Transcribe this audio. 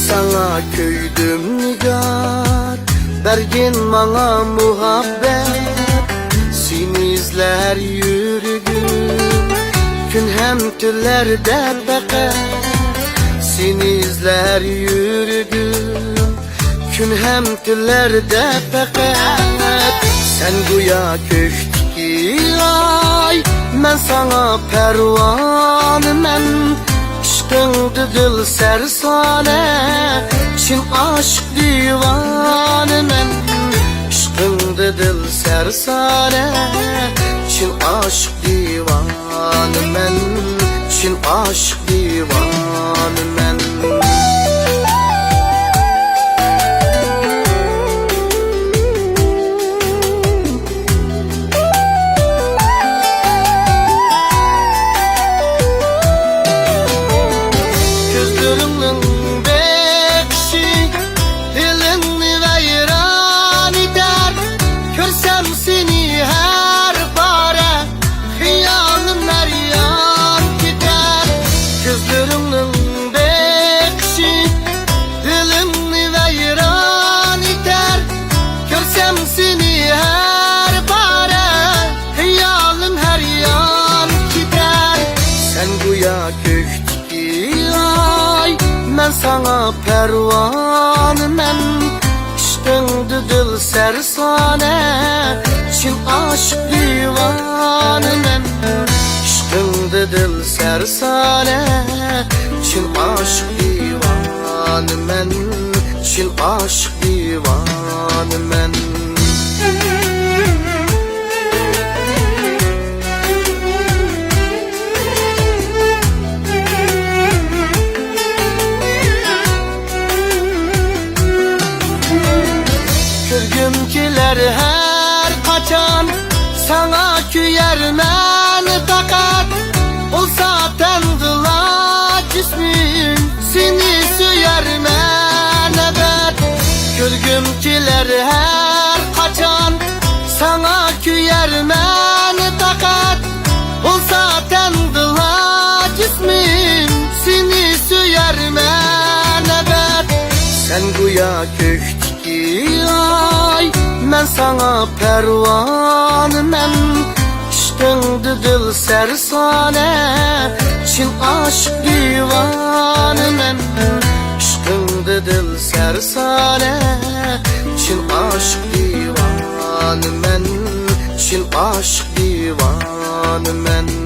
Sana köydüm nigar, bergin bana muhabbet. Seni izler yürüdüm, gün hem tüllerde beqet. Seni izler yürüdüm, gün hem tüllerde beqet. Sen güya köşkteki ay, men sana pervanım. Aşkındı dil sersane, Çin aşk divanı men. Aşkındı dil sersane, Çin aşk divanı men. Çin aşk divanı men. Ben sana pervanım, aşkındı dil sersane, Çin aşk divanım. Aşkındı dil sersane, Çin aşk divanım. Çin aşk divanım. Kürgümkiler her kaçan sana küyermen takat. Olsa tendıla cismin seni süyermen ebed. Kürgümkiler her kaçan sana küyermen takat. Olsa tendıla cismin seni süyermen ebed. Sen güya köşkteki ay, men sana pervanım. Aşkındı dil sersane, Çin aşk divanım. Aşkındı dil sersane, Çin aşk divanım. Çin aşk divanım.